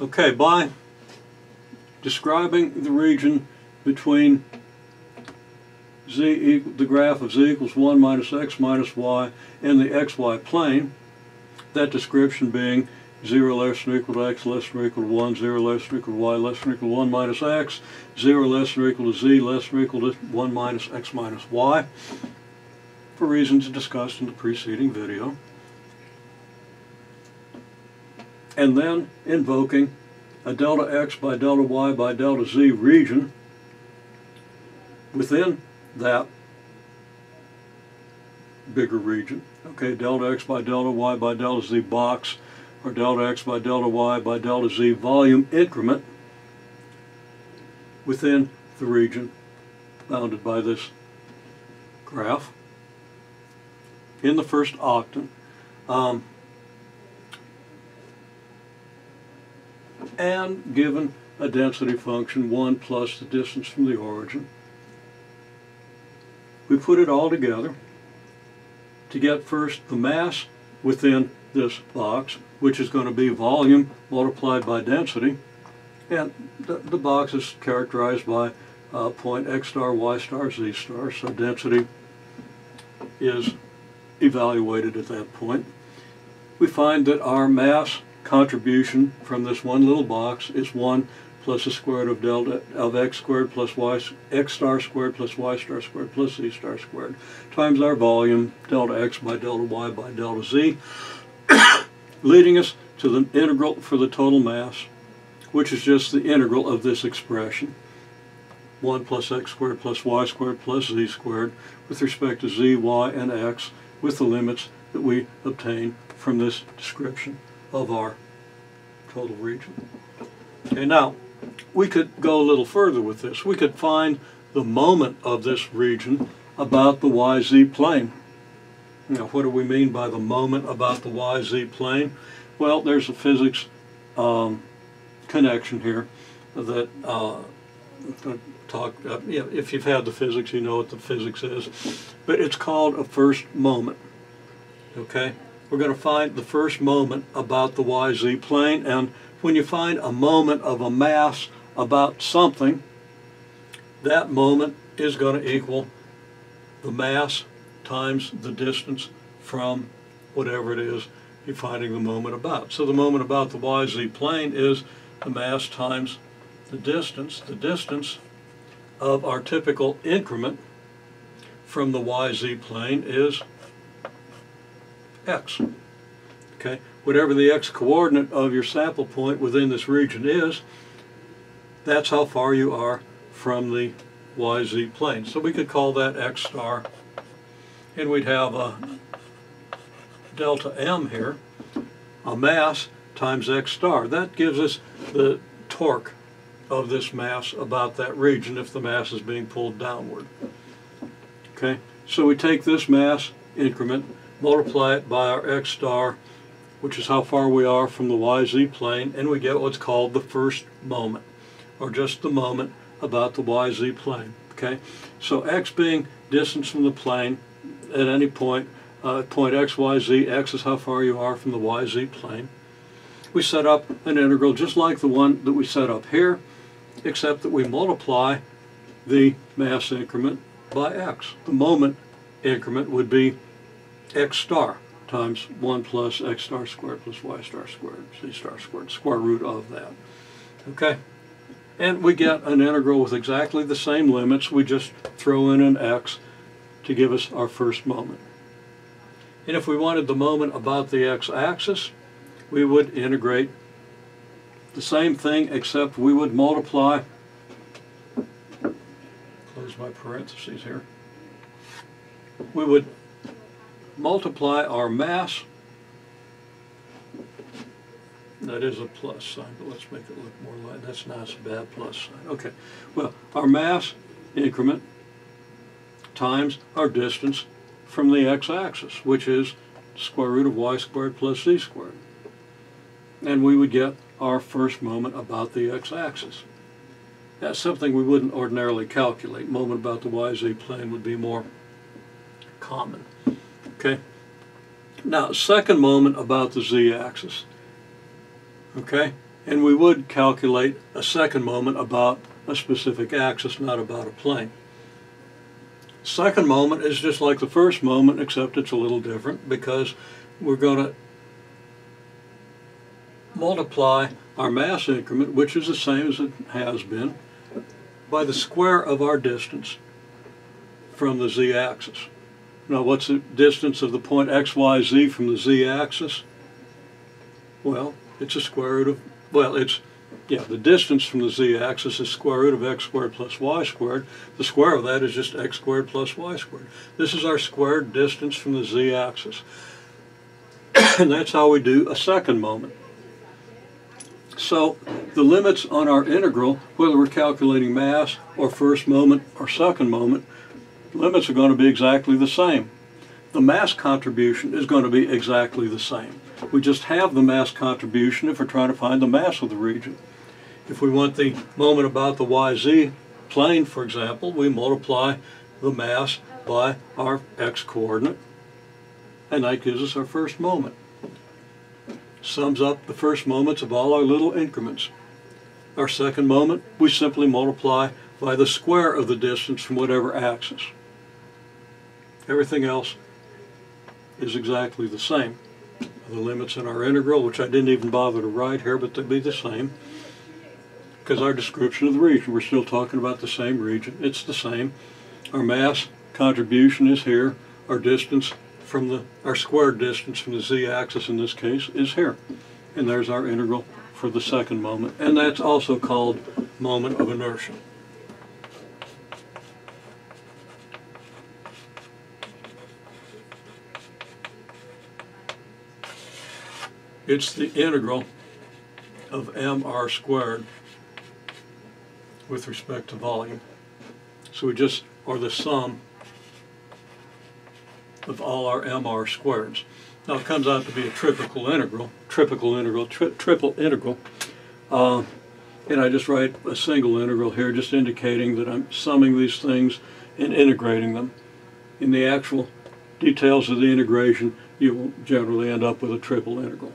Okay, by describing the region between the graph of z equals 1 minus x minus y and the xy plane, that description being 0 less than or equal to x less than or equal to 1, 0 less than or equal to y less than or equal to 1 minus x, 0 less than or equal to z less than or equal to 1 minus x minus y, for reasons discussed in the preceding video. And then invoking a delta x by delta y by delta z region within that bigger region. Okay, delta x by delta y by delta z box, or delta x by delta y by delta z volume increment within the region bounded by this graph in the first octant. And given a density function 1 plus the distance from the origin. We put it all together to get first the mass within this box, which is going to be volume multiplied by density, and the box is characterized by point x star, y star, z star, so density is evaluated at that point. We find that our mass contribution from this one little box is 1 plus the square root of delta of x squared plus x star squared plus y star squared plus z star squared times our volume delta x by delta y by delta z, leading us to the integral for the total mass, which is just the integral of this expression, 1 plus x squared plus y squared plus z squared with respect to z, y, and x, with the limits that we obtain from this description of our total region. Okay, now we could go a little further with this. We could find the moment of this region about the YZ plane. Now, what do we mean by the moment about the YZ plane? Well, there's a physics connection here that if you've had the physics, you know what the physics is, but it's called a first moment. Okay, we're going to find the first moment about the YZ plane, and when you find a moment of a mass about something, that moment is going to equal the mass times the distance from whatever it is you're finding the moment about. So the moment about the YZ plane is the mass times the distance. The distance of our typical increment from the YZ plane is x. Okay, whatever the x coordinate of your sample point within this region is, that's how far you are from the YZ plane. So we could call that x star, and we'd have a delta m here, a mass times x star. That gives us the torque of this mass about that region if the mass is being pulled downward. Okay, so we take this mass increment, multiply it by our x star, which is how far we are from the YZ plane, and we get what's called the first moment, or just the moment about the YZ plane. Okay, so x being distance from the plane at any point, point x, y, z, x is how far you are from the YZ plane. We set up an integral just like the one that we set up here, except that we multiply the mass increment by x. The moment increment would be x star times 1 plus x star squared plus y star squared, z star squared, square root of that. Okay, and we get an integral with exactly the same limits. We just throw in an x to give us our first moment. And if we wanted the moment about the x-axis, we would integrate the same thing, except we would multiply, close my parentheses here, we would multiply our mass, that is a plus sign, but let's make it look more like, that's not a bad plus sign. Okay, well, our mass increment times our distance from the x-axis, which is square root of y squared plus z squared. And we would get our first moment about the x-axis. That's something we wouldn't ordinarily calculate. Moment about the YZ plane would be more common. Okay. Now, second moment about the z-axis. Okay, And we would calculate a second moment about a specific axis, not about a plane. Second moment is just like the first moment, except it's a little different because we're going to multiply our mass increment, which is the same as it has been, by the square of our distance from the z-axis. Now, what's the distance of the point x, y, z from the z-axis? Well, it's a square root of, the distance from the z-axis is square root of x squared plus y squared. The square of that is just x squared plus y squared. This is our squared distance from the z-axis. And that's how we do a second moment. So the limits on our integral, whether we're calculating mass or first moment or second moment, limits are going to be exactly the same. The mass contribution is going to be exactly the same. We just have the mass contribution if we're trying to find the mass of the region. If we want the moment about the YZ plane, for example, we multiply the mass by our x coordinate, and that gives us our first moment. Sums up the first moments of all our little increments. Our second moment, we simply multiply by the square of the distance from whatever axis. Everything else is exactly the same. The limits in our integral, which I didn't even bother to write here, but they'd be the same. Because our description of the region, we're still talking about the same region. It's the same. Our mass contribution is here. Our distance from our squared distance from the z-axis in this case is here. And there's our integral for the second moment. And that's also called moment of inertia. It's the integral of mr squared with respect to volume. So or the sum of all our mr squareds. Now it comes out to be a triple integral. And I just write a single integral here, just indicating that I'm summing these things and integrating them. In the actual details of the integration, you will generally end up with a triple integral.